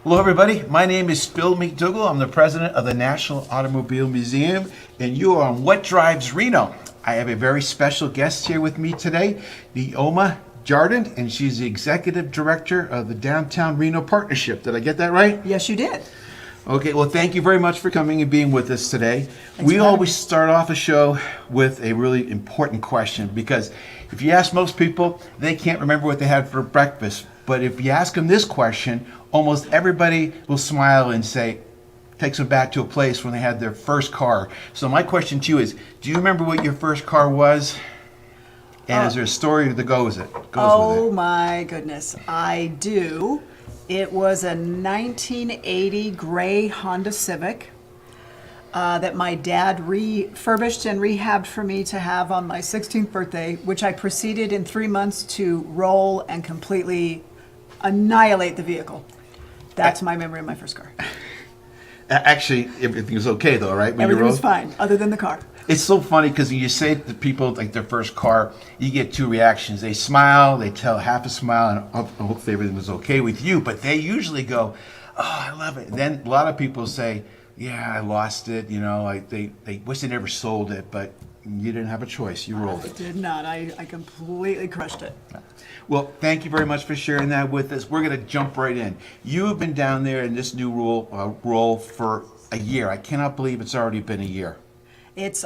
Hello, everybody. My name is Phil MacDougall. I'm the president of the National Automobile Museum, and you are on What Drives Reno. I have a very special guest here with me today, Neoma Jardon, and she's the executive director of the Downtown Reno Partnership. Did I get that right? Yes, you did. Okay, well, thank you very much for coming and being with us today. Thanks We for having always me. start off a show with a really important question because if you ask most people, they can't remember what they had for breakfast. But if you ask them this question, almost everybody will smile and say, takes them back to a place when they had their first car. So my question to you is, do you remember what your first car was? And is there a story that goes with it? Oh my goodness, I do. It was a 1980 gray Honda Civic that my dad refurbished and rehabbed for me to have on my 16th birthday, which I proceeded in 3 months to roll and completely annihilate the vehicle. That's my memory of my first car. Actually, everything was okay though, right? When you Everything was rode? fine, other than the car. It's so funny because when you say to people like their first car, you get two reactions. They smile, they tell half a smile, and hopefully everything was okay with you. But they usually go, "Oh, I love it." And then a lot of people say, "Yeah, I lost it." You know, like they wish they never sold it, but you didn't have a choice. You rolled I it. did not. I completely crushed it. Well, thank you very much for sharing that with us. We're going to jump right in. You have been down there in this new role for a year. I cannot believe it's already been a year. It's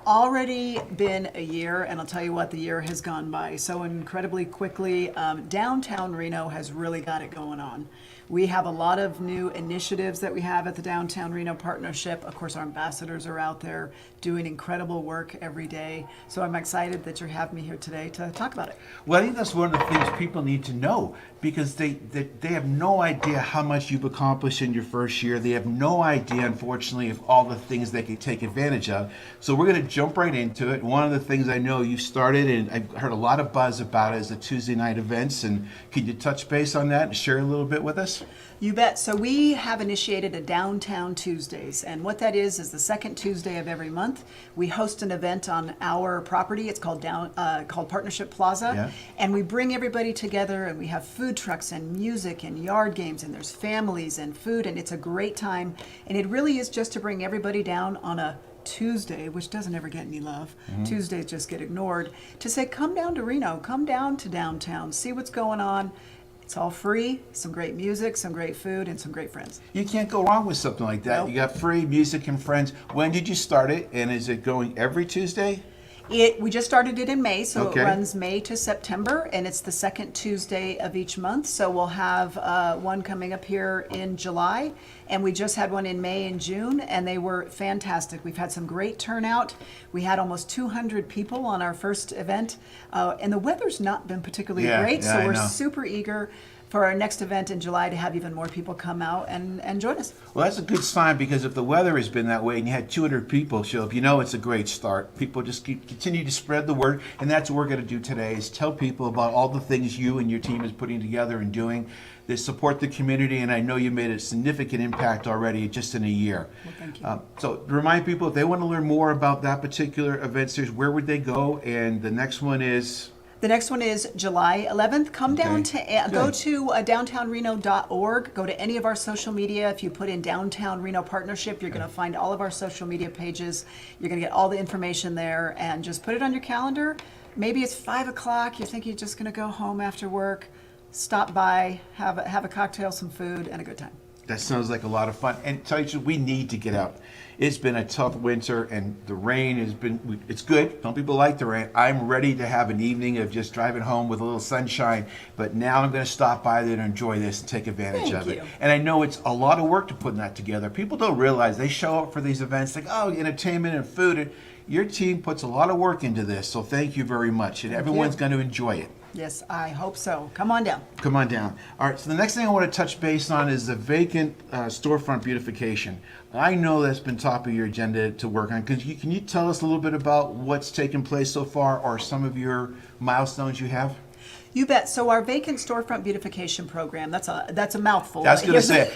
already been a year, and I'll tell you what, the year has gone by so incredibly quickly. Downtown Reno has really got it going on. We have a lot of new initiatives that we have at the Downtown Reno Partnership. Of course, our ambassadors are out there doing incredible work every day. So I'm excited that you have me here today to talk about it. Well, I think that's one of the things people need to know because they have no idea how much you've accomplished in your first year. They have no idea, unfortunately, of all the things they can take advantage of. So we're going to jump right into it. One of the things I know you've started, and I've heard a lot of buzz about it, is the Tuesday night events. And can you touch base on that and share a little bit with us? You bet. So we have initiated a Downtown Tuesdays, and what that is the second Tuesday of every month. We host an event on our property. It's called called Partnership Plaza, Yeah. and we bring everybody together, and we have food trucks and music and yard games, and there's families and food, and it's a great time. And it really is just to bring everybody down on a Tuesday, which doesn't ever get any love. Tuesdays just get ignored. To say, come down to Reno, come down to downtown, see what's going on. It's all free, some great music, some great food, and some great friends. You can't go wrong with something like that. Nope. You got free music and friends. When did you start it? And is it going every Tuesday? We just started it in May, so Okay. it runs May to September, and it's the second Tuesday of each month. So we'll have one coming up here in July, and we just had one in May and June, and they were fantastic. We've had some great turnout. We had almost 200 people on our first event, and the weather's not been particularly great, Yeah, so I we're know. super eager for our next event in July to have even more people come out and join us. Well, that's a good sign because if the weather has been that way and you had 200 people show up, you know it's a great start. People just continue to spread the word, and that's what we're going to do today is tell people about all the things you and your team is putting together and doing that support the community, and I know you made a significant impact already just in a year. Well, thank you. So to remind people, if they want to learn more about that particular event series, where would they go? And the next one is... The next one is July 11th. Come down to, go Good. to downtownreno.org. Go to any of our social media. If you put in Downtown Reno Partnership, you're going to find all of our social media pages. You're going to get all the information there, and just put it on your calendar. Maybe it's 5 o'clock. You think you're just going to go home after work. Stop by, have a cocktail, some food, and a good time. That sounds like a lot of fun. And tell you the truth, we need to get out. It's been a tough winter, and the rain has been, it's good. Some people like the rain. I'm ready to have an evening of just driving home with a little sunshine, but now I'm going to stop by there to enjoy this and take advantage Thank of it. you. And I know it's a lot of work to put that together. People don't realize they show up for these events, like, oh, entertainment and food. And your team puts a lot of work into this, so thank you very much. And everyone's going to enjoy it. Yes, I hope so. Come on down. Come on down. All right, so the next thing I want to touch base on is the vacant storefront beautification. I know that's been top of your agenda to work on. Can you tell us a little bit about what's taken place so far or some of your milestones you have? You bet. So our vacant storefront beautification program, that's a mouthful. I was going to say,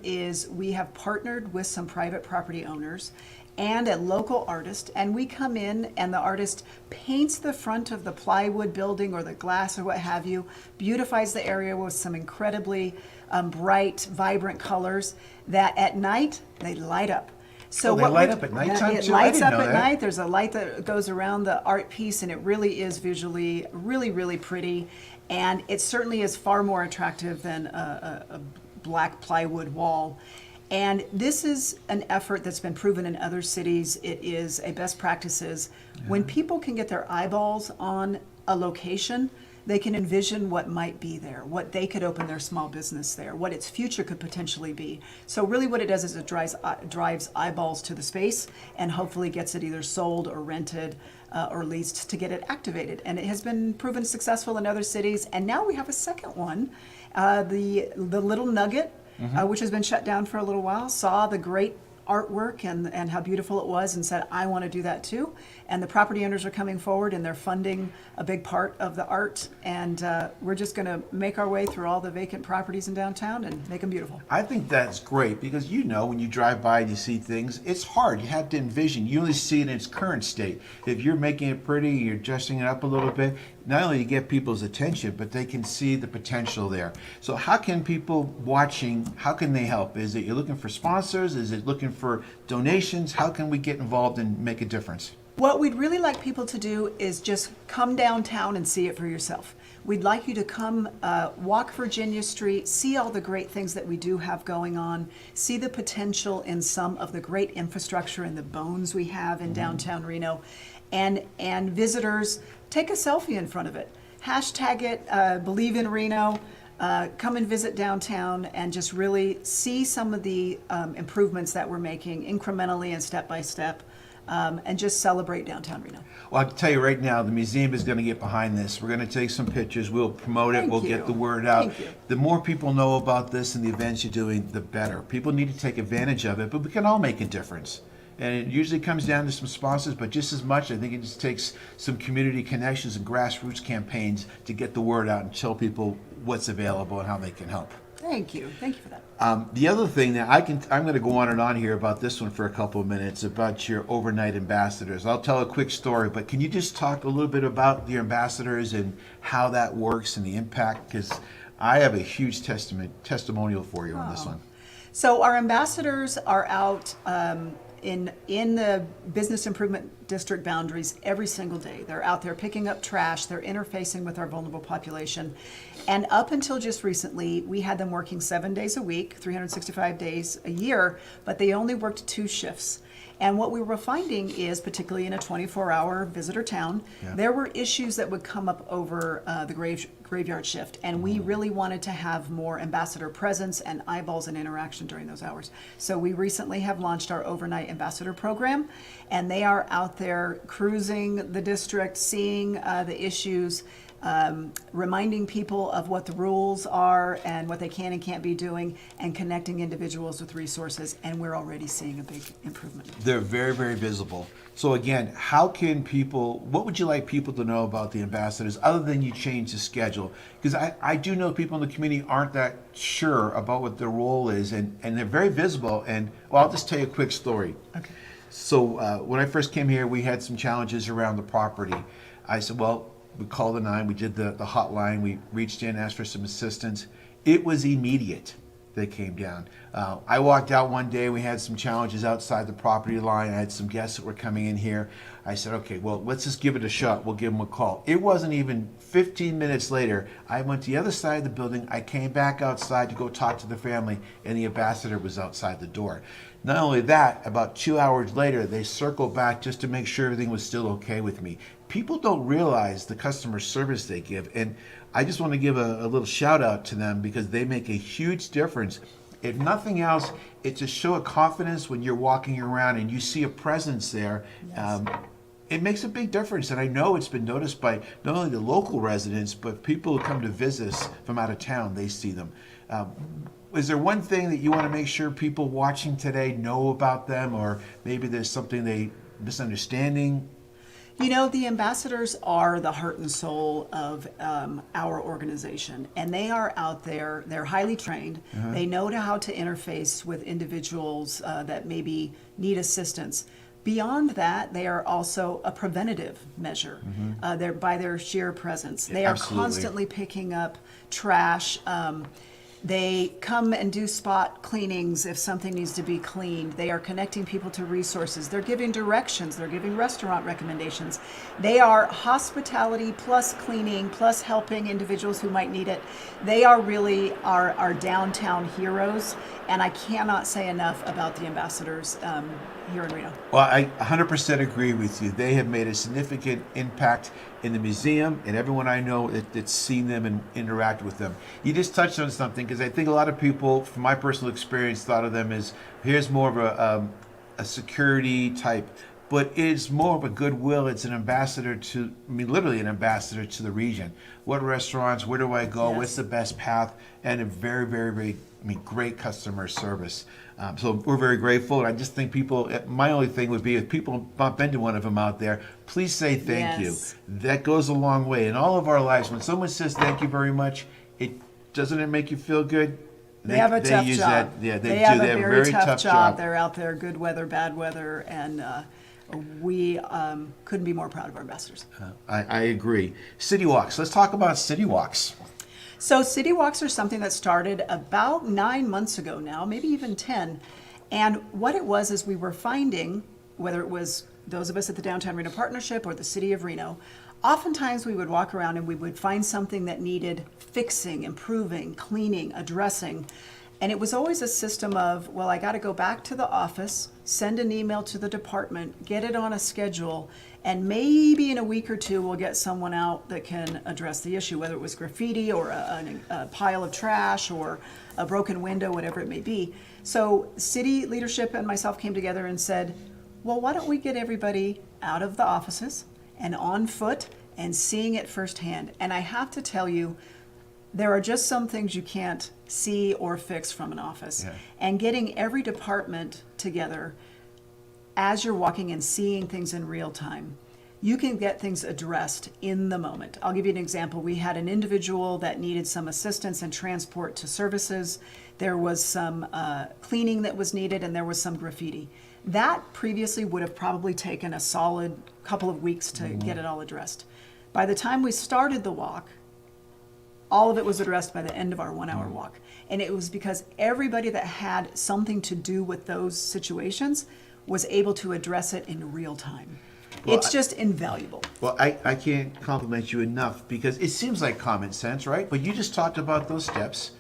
is we have partnered with some private property owners and a local artist, and we come in and the artist paints the front of the plywood building or the glass or what have you, beautifies the area with some incredibly bright, vibrant colors that at night they light up. So they light up at nighttime it too? I lights didn't up know at that. night. There's a light that goes around the art piece, and it really is visually really, really pretty. And it certainly is far more attractive than a black plywood wall. And this is an effort that's been proven in other cities. It is a best practices. When people can get their eyeballs on a location, they can envision what might be there, what they could open their small business there, what its future could potentially be. So really what it does is it drives eyeballs to the space and hopefully gets it either sold or rented or leased to get it activated. And it has been proven successful in other cities. And now we have a second one, the Little Nugget, which has been shut down for a little while, saw the great artwork and how beautiful it was and said, I want to do that too. And the property owners are coming forward and they're funding a big part of the art. And we're just going to make our way through all the vacant properties in downtown and make them beautiful. I think that's great because when you drive by and you see things, it's hard. You have to envision. You only see it in its current state. If you're making it pretty, you're dressing it up a little bit, not only you get people's attention, but they can see the potential there. So how can people watching, how can they help? Is it you're looking for sponsors? Is it looking for donations? How can we get involved and make a difference? What we'd really like people to do is just come downtown and see it for yourself. We'd like you to come walk Virginia Street, see all the great things that we do have going on, see the potential in some of the great infrastructure and the bones we have in downtown Reno, and visitors, take a selfie in front of it. Hashtag it, Believe in Reno. Come and visit downtown and just really see some of the improvements that we're making incrementally and step by step. And just celebrate downtown Reno. Well, I can tell you right now, the museum is going to get behind this. We're going to take some pictures. We'll promote it. Thank We'll you. get the word out. Thank you. The more people know about this and the events you're doing, the better. People need to take advantage of it, but we can all make a difference. And it usually comes down to some sponsors, but just as much, I think it just takes some community connections and grassroots campaigns to get the word out and tell people what's available and how they can help. Thank you. Thank you for that. The other thing that I'm going to go on and on here about this one for a couple of minutes about your overnight ambassadors. I'll tell a quick story, but can you just talk a little bit about your ambassadors and how that works and the impact? Because I have a huge testimonial for you on this one. So our ambassadors are out in the business improvement district boundaries every single day. They're out there picking up trash. They're interfacing with our vulnerable population. And up until just recently, we had them working 7 days a week, 365 days a year, but they only worked 2 shifts. And what we were finding is, particularly in a 24-hour visitor town, there were issues that would come up over the graveyard shift. And we really wanted to have more ambassador presence and eyeballs and interaction during those hours. So we recently have launched our overnight ambassador program, and they are out there cruising the district, seeing the issues, reminding people of what the rules are and what they can and can't be doing, and connecting individuals with resources, and we're already seeing a big improvement. They're very, very visible. So again, what would you like people to know about the ambassadors other than you change the schedule? Because I do know people in the community aren't that sure about what their role is, and they're very visible. And well, I'll just tell you a quick story. Okay. So when I first came here, we had some challenges around the property. I said, well, we called the 9, we did the hotline, we reached in, asked for some assistance. It was immediate. They came down. I walked out one day, we had some challenges outside the property line. I had some guests that were coming in here. I said, okay, well, let's just give it a shot. We'll give them a call. It wasn't even 15 minutes later. I went to the other side of the building. I came back outside to go talk to the family, and the ambassador was outside the door. Not only that, about 2 hours later, they circled back just to make sure everything was still okay with me. People don't realize the customer service they give, and I just want to give a little shout out to them because they make a huge difference. If nothing else, it's a show of confidence when you're walking around and you see a presence there. Yes. It makes a big difference, and I know it's been noticed by not only the local residents, but people who come to visit us from out of town, they see them. Is there one thing that you want to make sure people watching today know about them, or maybe there's something they misunderstanding? You know, the ambassadors are the heart and soul of our organization, and they are out there. They're highly trained. They know how to interface with individuals that maybe need assistance. Beyond that, they are also a preventative measure. They're by their sheer presence. They are Absolutely. constantly picking up trash. They come and do spot cleanings if something needs to be cleaned. They are connecting people to resources. They're giving directions. They're giving restaurant recommendations. They are hospitality plus cleaning plus helping individuals who might need it. They are really our downtown heroes, and I cannot say enough about the ambassadors here in Reno. Well, I 100% agree with you. They have made a significant impact in the museum and everyone I know that's seen them and interact with them. You just touched on something because I think a lot of people, from my personal experience, thought of them as here's more of a security type, but it's more of a goodwill. It's an ambassador to, I mean, literally an ambassador to the region. What restaurants? Where do I go? Yes. What's the best path? And a very, very, very, great customer service. So we're very grateful. And I just think people, my only thing would be if people bump into one of them out there, please say thank Yes. you. That goes a long way. In all of our lives, when someone says thank you very much, doesn't it make you feel good? They have a tough use job. That, yeah, they do. have They a have very tough job. job. They're out there, good weather, bad weather, and we couldn't be more proud of our ambassadors. I agree. City walks. Let's talk about city walks. So city walks are something that started about 9 months ago now, maybe even 10. And what it was is we were finding, whether it was those of us at the Downtown Reno Partnership or the City of Reno, oftentimes we would walk around and we would find something that needed fixing, improving, cleaning, addressing. And it was always a system of, well, I got to go back to the office, send an email to the department, get it on a schedule, and maybe in a week or two we'll get someone out that can address the issue, whether it was graffiti or a pile of trash or a broken window, whatever it may be. So city leadership and myself came together and said, well, why don't we get everybody out of the offices and on foot and seeing it firsthand? And I have to tell you, there are just some things you can't see or fix from an office. Yeah. And getting every department together as you're walking and seeing things in real time, you can get things addressed in the moment. I'll give you an example. We had an individual that needed some assistance and transport to services. There was some cleaning that was needed, and there was some graffiti. That previously would have probably taken a solid couple of weeks to get it all addressed. By the time we started the walk, all of it was addressed by the end of our 1 hour walk. And it was because everybody that had something to do with those situations was able to address it in real time. Well, it's just invaluable. Well, I can't compliment you enough because it seems like common sense, right? But you just talked about those steps,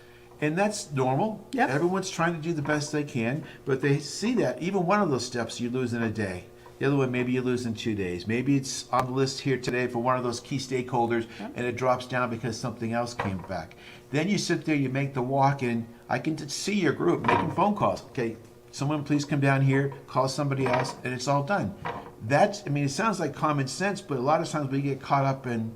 and that's normal. Yep. Everyone's trying to do the best they can, but they see that even one of those steps you lose in a day. The other one, maybe you lose in 2 days. Maybe it's on the list here today for one of those key stakeholders, and it drops down because something else came back. Then you sit there, you make the walk, and I can see your group making phone calls. Okay, someone please come down here, call somebody else, and it's all done. That's, I mean, it sounds like common sense, but a lot of times we get caught up in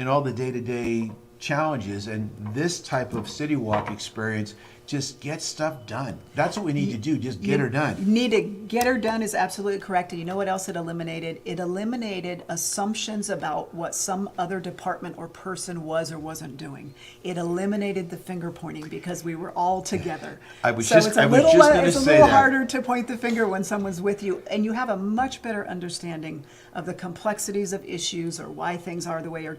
all the day-to-day challenges, and this type of city walk experience just get stuff done. That's what we need to do, just get her done. You need to get her done is absolutely correct. And you know what else it eliminated? It eliminated assumptions about what some other department or person was or wasn't doing. It eliminated the finger pointing because we were all together. It's a little harder to point the finger when someone's with you, and you have a much better understanding of the complexities of issues or why things are the way or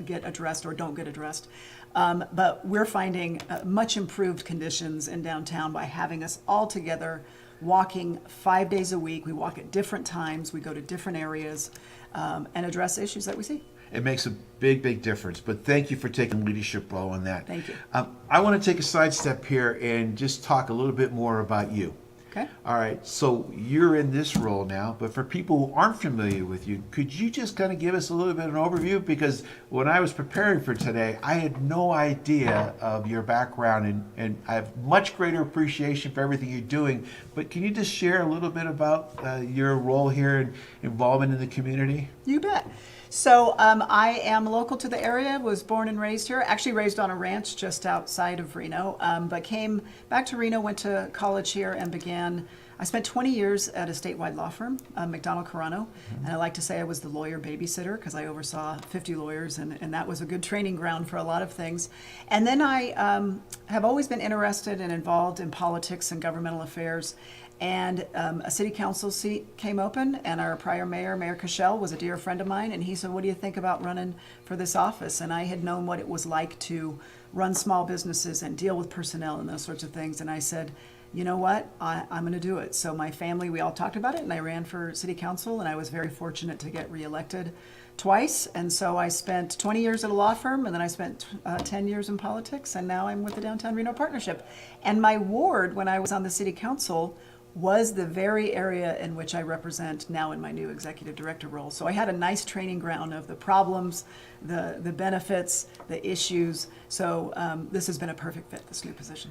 get addressed or don't get addressed. But we're finding much improved conditions in downtown by having us all together walking 5 days a week. We walk at different times. We go to different areas and address issues that we see. It makes a big, big difference. But thank you for taking leadership role in that. Thank you. I want to take a sidestep here and just talk a little bit more about you. Okay. All right, so you're in this role now, but for people who aren't familiar with you, could you just kind of give us a little bit of an overview? Because when I was preparing for today, I had no idea of your background, and I have much greater appreciation for everything you're doing. But can you just share a little bit about your role here and involvement in the community? You bet. So I am local to the area, was born and raised here, actually raised on a ranch just outside of Reno, but came back to Reno, went to college here, and began I spent 20 years at a statewide law firm, MacDougall Carano, and I like to say I was the lawyer babysitter because I oversaw 50 lawyers, and that was a good training ground for a lot of things. And then I have always been interested and involved in politics and governmental affairs. And a city council seat came open, and our prior mayor, Mayor Cashel, was a dear friend of mine, and he said, "What do you think about running for this office?" And I had known what it was like to run small businesses and deal with personnel and those sorts of things, and I said, you know what, I'm going to do it. So my family, we all talked about it, and I ran for city council, and I was very fortunate to get reelected twice. And so I spent 20 years at a law firm, and then I spent 10 years in politics, and now I'm with the Downtown Reno Partnership. And my ward, when I was on the city council, was the very area in which I represent now in my new executive director role. So I had a nice training ground of the problems, the benefits, the issues. So this has been a perfect fit, this new position.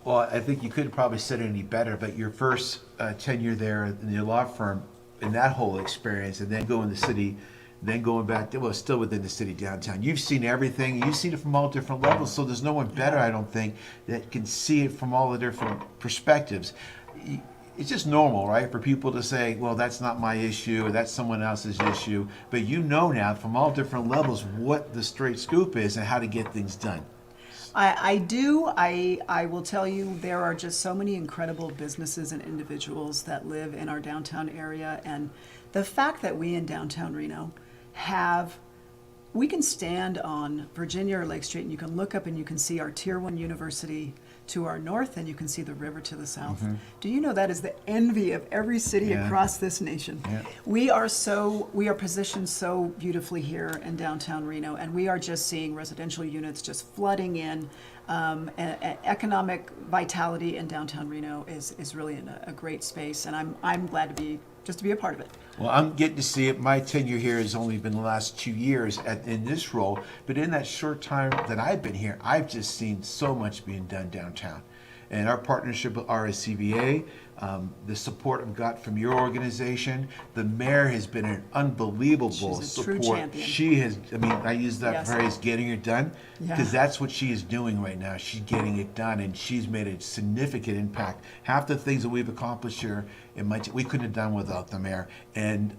Well, I think you couldn't probably said it any better, but your first tenure there in your law firm, and that whole experience, and then going to the city, then going back to, well, still within the city downtown. You've seen everything. You've seen it from all different levels, so there's no one better, I don't think, that can see it from all the different perspectives. It's just normal, right, for people to say, well, that's not my issue, or that's someone else's issue, but you know now from all different levels what the straight scoop is and how to get things done. I do. I will tell you, there are just so many incredible businesses and individuals that live in our downtown area, and the fact that we in downtown Reno we can stand on Virginia or Lake Street, and you can look up and you can see our Tier 1 university to our north, and you can see the river to the south. Do you know that is the envy of every city across this nation? Yeah. We are positioned so beautifully here in downtown Reno, and we are just seeing residential units just flooding in. Economic vitality in downtown Reno is really in a great space, and I'm glad to be a part of it. Well, I'm getting to see it. My tenure here has only been the last 2 years in this role, but in that short time that I've been here, I've just seen so much being done downtown. And our partnership with RSCVA, the support I've got from your organization, the mayor has been an unbelievable She's a support. true champion. She has, I mean, I use that Yes. phrase, getting it done, Yeah. because that's what she is doing right now. She's getting it done, and she's made a significant impact. Half the things that we've accomplished here, we couldn't have done without the mayor. And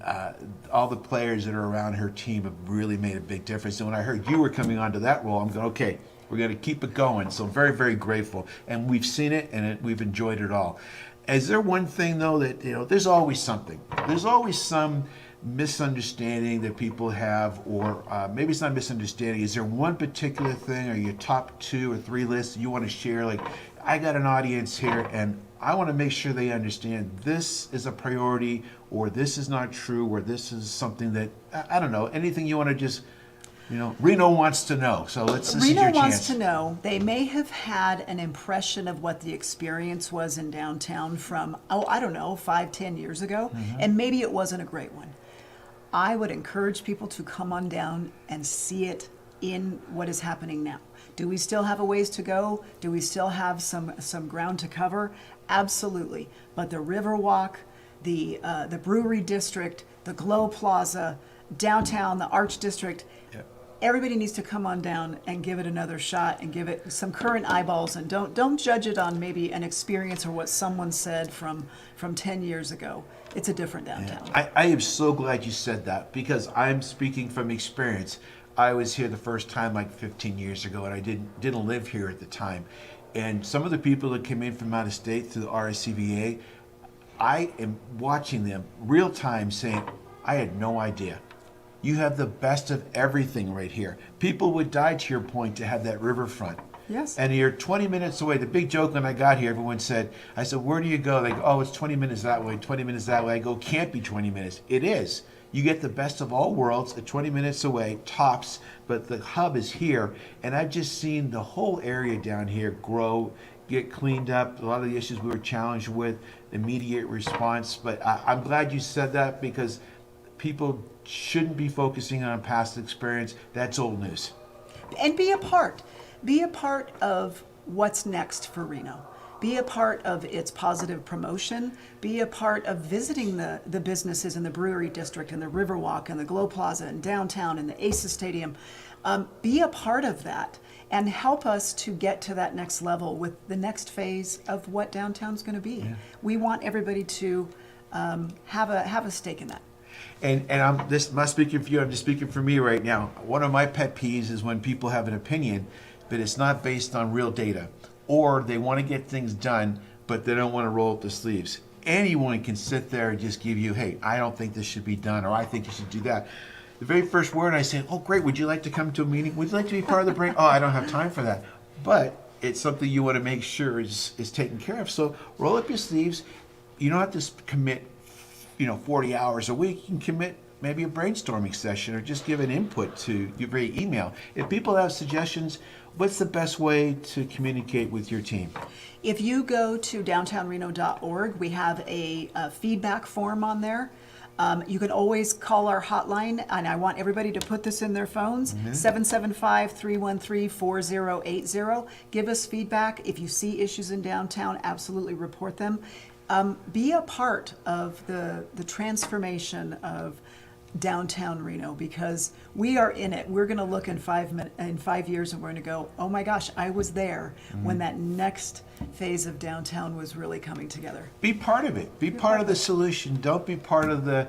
all the players that are around her team have really made a big difference. And when I heard you were coming onto that role, I'm going, okay, we're going to keep it going. So I'm very, very grateful. And we've seen it, and we've enjoyed it all. Is there one thing, though, that, there's always something. There's always some misunderstanding that people have, or maybe it's not misunderstanding. Is there one particular thing, or your top 2 or 3 lists you want to share? Like, I got an audience here, and I want to make sure they understand this is a priority, or this is not true, or this is something that, I don't know, anything you want to just... Reno wants to know, so this is your Reno chance. wants to know. They may have had an impression of what the experience was in downtown from, I don't know, 5-10 years ago, and maybe it wasn't a great one. I would encourage people to come on down and see it in what is happening now. Do we still have a ways to go? Do we still have some ground to cover? Absolutely. But the Riverwalk, the Brewery District, the Glow Plaza, downtown, the Arch District, everybody needs to come on down and give it another shot and give it some current eyeballs, and don't judge it on maybe an experience or what someone said from 10 years ago. It's a different downtown. I am so glad you said that, because I'm speaking from experience. I was here the first time like 15 years ago, and I didn't live here at the time. And some of the people that came in from out of state through the RSCVA, I am watching them real time saying, I had no idea. You have the best of everything right here. People would die, to your point, to have that riverfront. Yes. And you're 20 minutes away. The big joke when I got here, everyone said, I said, where do you go? They go, oh, it's 20 minutes that way, 20 minutes that way. I go, can't be 20 minutes. It is. You get the best of all worlds at 20 minutes away, tops, but the hub is here. And I've just seen the whole area down here grow, get cleaned up. A lot of the issues we were challenged with, immediate response. But I'm glad you said that, because people shouldn't be focusing on past experience. That's old news. And be a part of what's next for Reno. be a part of its positive promotion, be a part of visiting the businesses in the Brewery District and the Riverwalk and the Glow Plaza and downtown and the Aces Stadium. Be a part of that and help us to get to that next level with the next phase of what downtown's going to be. Yeah. We want everybody to have a stake in that. And I'm not speaking for you, I'm just speaking for me right now. One of my pet peeves is when people have an opinion, but it's not based on real data. Or they want to get things done, but they don't want to roll up the sleeves. Anyone can sit there and just give you, hey, I don't think this should be done, or I think you should do that. The very first word I say, oh, great, would you like to come to a meeting? Would you like to be part of the brain? Oh, I don't have time for that. But it's something you want to make sure is taken care of. So roll up your sleeves. You don't have to commit 40 hours a week. You can commit maybe a brainstorming session or just give an input to your very email. If people have suggestions, what's the best way to communicate with your team? If you go to downtownreno.org, we have a feedback form on there. You can always call our hotline, and I want everybody to put this in their phones, 775-313-4080. Give us feedback. If you see issues in downtown, absolutely report them. Be a part of the transformation of downtown Reno, because we are in it. We're going to look in 5 years and we're going to go, oh my gosh, I was there when that next phase of downtown was really coming together. Be part of it. Be part of the solution. Don't be part of the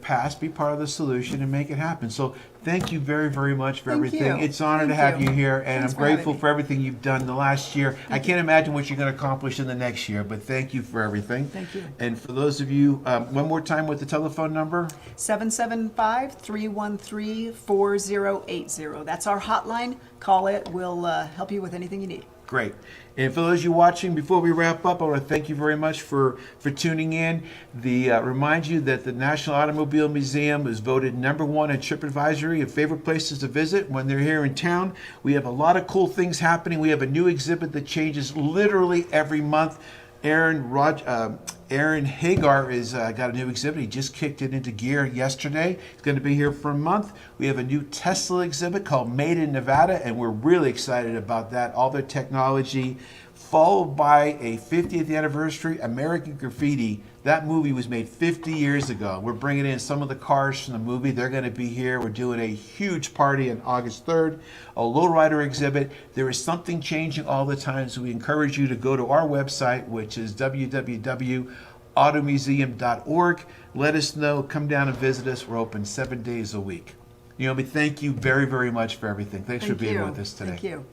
past. Be part of the solution and make it happen. So thank you very, very much for Thank everything. you. It's an honor to Thank have you. you here, and Thanks I'm for having grateful me. for everything you've done the last year. I can't imagine what you're going to accomplish in the next year, but thank you for everything. Thank you. And for those of you, one more time with the telephone number. 775-313-4080. That's our hotline. Call it. We'll help you with anything you need. Great. And for those of you watching, before we wrap up, I want to thank you very much for tuning in. Remind you that the National Automobile Museum is voted #1 on TripAdvisory of favorite places to visit when they're here in town. We have a lot of cool things happening. We have a new exhibit that changes literally every month. Aaron Hagar is got a new exhibit. He just kicked it into gear yesterday. It's going to be here for a month. We have a new Tesla exhibit called Made in Nevada, and we're really excited about that. All their technology, followed by a 50th anniversary American Graffiti. That movie was made 50 years ago. We're bringing in some of the cars from the movie. They're going to be here. We're doing a huge party on August 3rd, a lowrider exhibit. There is something changing all the time, so we encourage you to go to our website, which is www.automuseum.org. Let us know. Come down and visit us. We're open 7 days a week. Naomi, thank you very, very much for everything. Thanks for being with us today. Thank you.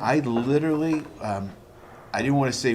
I literally, I didn't want to say